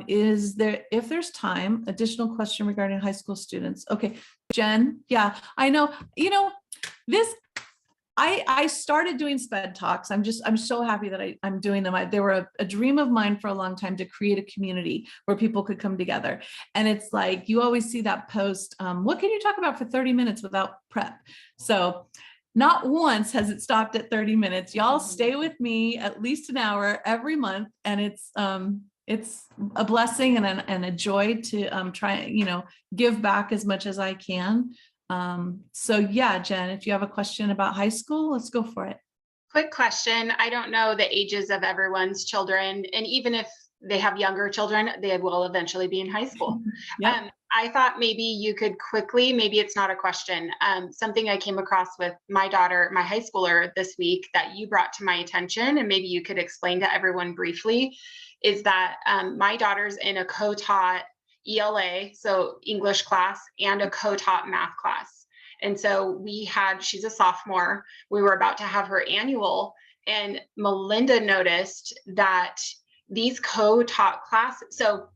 Is there, if there's time, additional question regarding high school students? Okay, Jen, yeah, I know, this, I started doing SPED talks. I'm so happy that I'm doing them. They were a dream of mine for a long time to create a community where people could come together. And it's like, you always see that post, what can you talk about for 30 minutes without prep? So not once has it stopped at 30 minutes. Y'all stay with me at least an hour every month. And it's a blessing and a joy to try, give back as much as I can. So yeah, Jen, if you have a question about high school, let's go for it. Quick question. I don't know the ages of everyone's children, and even if they have younger children, they will eventually be in high school. Yep. I thought maybe you could quickly, maybe it's not a question, something I came across with my daughter, my high schooler this week that you brought to my attention, and maybe you could explain to everyone briefly, is that my daughter's in a co-taught ELA, so English class, and a co-taught math class. And so she's a sophomore, we were about to have her annual, and Melinda noticed that these co-taught classes, so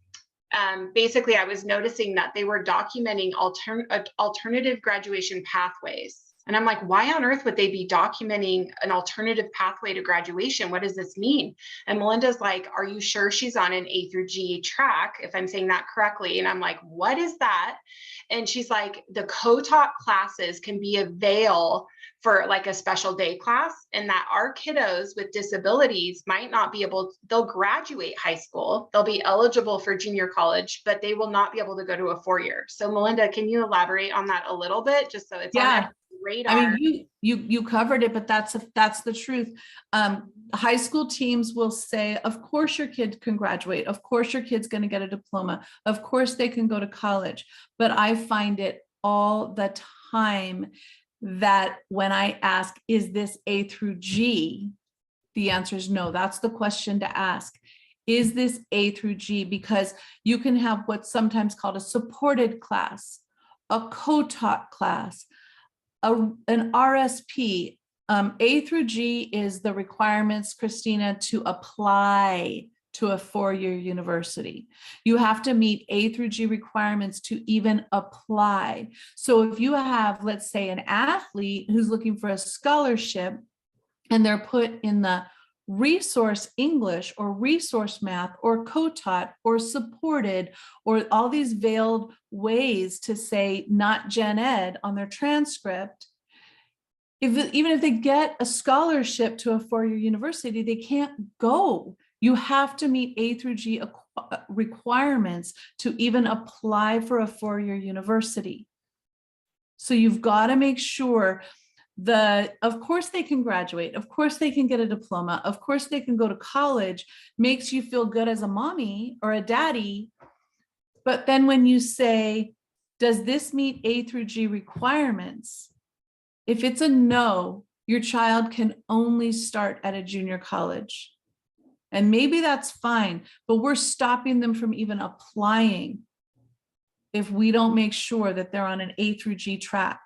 basically I was noticing that they were documenting alternative graduation pathways. And I'm like, why on earth would they be documenting an alternative pathway to graduation? What does this mean? And Melinda's like, are you sure she's on an A through G track, if I'm saying that correctly? And I'm like, what is that? And she's like, the co-taught classes can be a veil for like a special day class, and that our kiddos with disabilities might not be able, they'll graduate high school, they'll be eligible for junior college, but they will not be able to go to a 4-year. So Melinda, can you elaborate on that a little bit, just so it's on radar? I mean, you covered it, but that's the truth. High school teams will say, of course your kid can graduate. Of course your kid's going to get a diploma. Of course they can go to college. But I find it all the time that when I ask, is this A through G? The answer is no. That's the question to ask. Is this A through G? Because you can have what's sometimes called a supported class, a co-taught class, an RSP. A through G is the requirements, Christina, to apply to a 4-year university. You have to meet A through G requirements to even apply. So if you have, let's say, an athlete who's looking for a scholarship and they're put in the resource English or resource math or co-taught or supported or all these veiled ways to say not gen ed on their transcript, even if they get a scholarship to a 4-year university, they can't go. You have to meet A through G requirements to even apply for a 4-year university. So you've got to make sure of course they can graduate. Of course they can get a diploma. Of course they can go to college, makes you feel good as a mommy or a daddy. But then when you say, does this meet A through G requirements? If it's a no, your child can only start at a junior college. And maybe that's fine, but we're stopping them from even applying if we don't make sure that they're on an A through G track.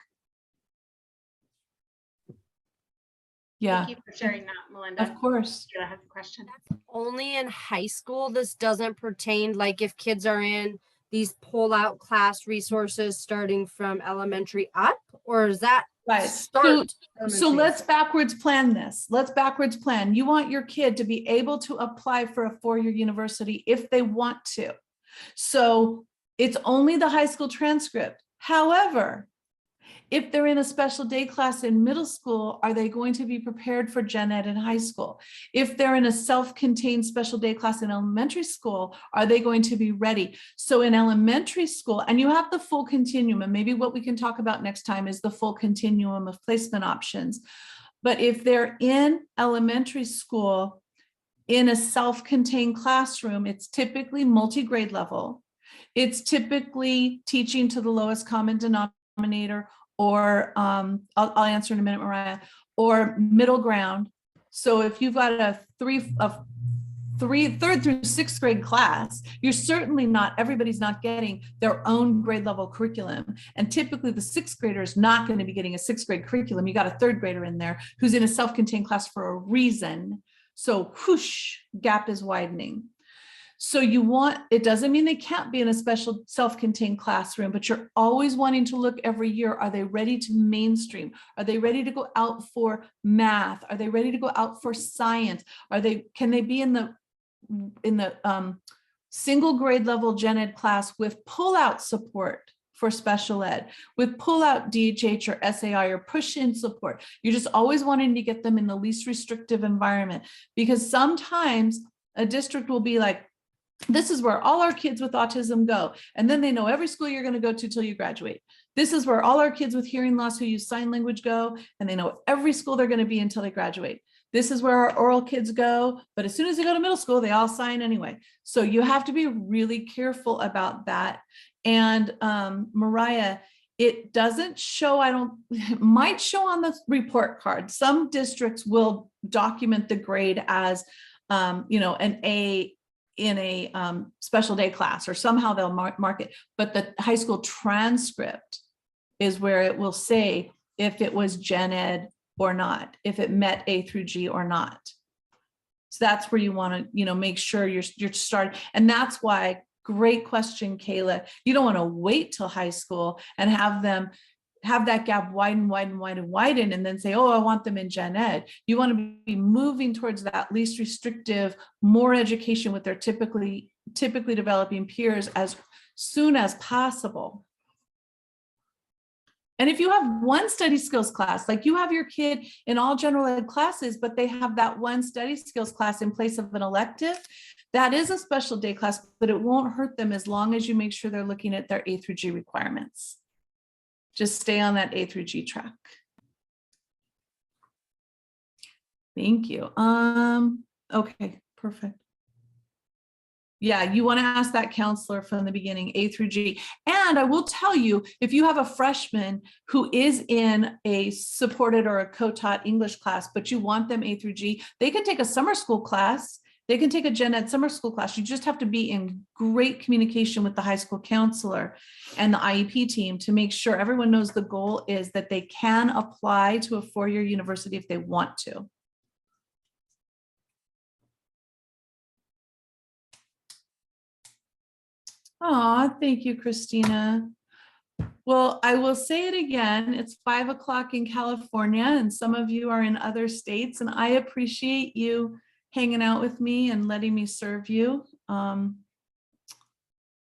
Yeah. Thank you for sharing that, Melinda. Of course. I have a question. Only in high school. This doesn't pertain, like if kids are in these pull-out class resources starting from elementary up, or is that Right. start? So let's backwards plan this. Let's backwards plan. You want your kid to be able to apply for a four-year university if they want to. So it's only the high school transcript. However, if they're in a special day class in middle school, are they going to be prepared for gen ed in high school? If they're in a self-contained special day class in elementary school, are they going to be ready? So in elementary school, and you have the full continuum, and maybe what we can talk about next time is the full continuum of placement options. But if they're in elementary school in a self-contained classroom, it's typically multi-grade level. It's typically teaching to the lowest common denominator, or I'll answer in a minute, Mariah, or middle ground. So if you've got a third through sixth grade class, you're certainly not, everybody's not getting their own grade level curriculum. And typically the sixth grader is not going to be getting a sixth grade curriculum. You got a third grader in there who's in a self-contained class for a reason. So whoosh, gap is widening. So you want, it doesn't mean they can't be in a special self-contained classroom, but you're always wanting to look every year. Are they ready to mainstream? Are they ready to go out for math? Are they ready to go out for science? Can they be in the single grade level gen ed class with pull-out support for special ed, with pull-out DHH or SAI or push-in support? You're just always wanting to get them in the least restrictive environment, because sometimes a district will be like, this is where all our kids with autism go. And then they know every school you're going to go to till you graduate. This is where all our kids with hearing loss who use sign language go, and they know every school they're going to be until they graduate. This is where our oral kids go, but as soon as they go to middle school, they all sign anyway. So you have to be really careful about that. And Mariah, it doesn't show, it might show on the report card. Some districts will document the grade as, an A in a special day class, or somehow they'll mark it. But the high school transcript is where it will say if it was gen ed or not, if it met A through G or not. So that's where you want to, make sure you're starting. And that's why, great question, Kayla. You don't want to wait till high school and have that gap widen, and then say, oh, I want them in gen ed. You want to be moving towards that least restrictive, more education with their typically developing peers as soon as possible. And if you have one study skills class, like you have your kid in all general ed classes, but they have that one study skills class in place of an elective, that is a special day class, but it won't hurt them as long as you make sure they're looking at their A through G requirements. Just stay on that A through G track. Thank you. Okay, perfect. Yeah, you want to ask that counselor from the beginning, A through G. And I will tell you, if you have a freshman who is in a supported or a co-taught English class, but you want them A through G, they can take a summer school class. They can take a gen ed summer school class. You just have to be in great communication with the high school counselor and the IEP team to make sure everyone knows the goal is that they can apply to a four-year university if they want to. Oh, thank you, Christina. Well, I will say it again. It's 5 o'clock in California, and some of you are in other states, and I appreciate you hanging out with me and letting me serve you. And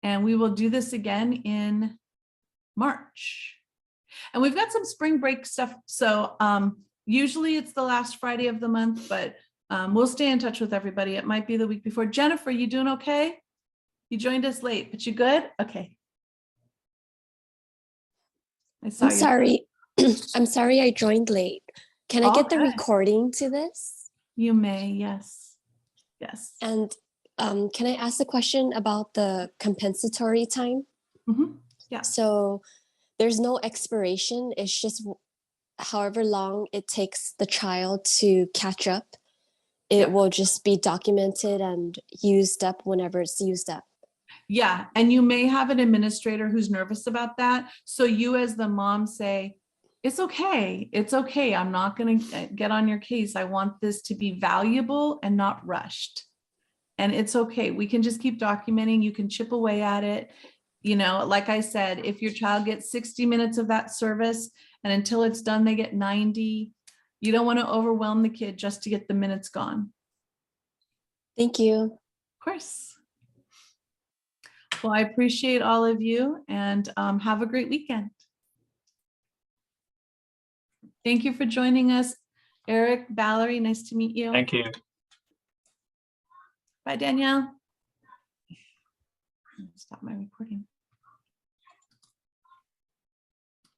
we will do this again in March. And we've got some spring break stuff. So usually it's the last Friday of the month, but we'll stay in touch with everybody. It might be the week before. Jennifer, you doing okay? You joined us late, but you good? Okay. I'm sorry. I'm sorry I joined late. Can I get the recording to this? You may, yes. Yes. And can I ask a question about the compensatory time? Mm-hmm. Yeah. So there's no expiration. It's just however long it takes the child to catch up, it will just be documented and used up whenever it's used up. Yeah. And you may have an administrator who's nervous about that. So you as the mom say, it's okay. It's okay. I'm not going to get on your case. I want this to be valuable and not rushed. And it's okay. We can just keep documenting. You can chip away at it. You know, like I said, if your child gets 60 minutes of that service And until it's done, they get 90. You don't want to overwhelm the kid just to get the minutes gone. Thank you. Of course. Well, I appreciate all of you, and have a great weekend. Thank you for joining us. Eric, Valerie, nice to meet you. Thank you. Bye, Danielle. Stop my recording.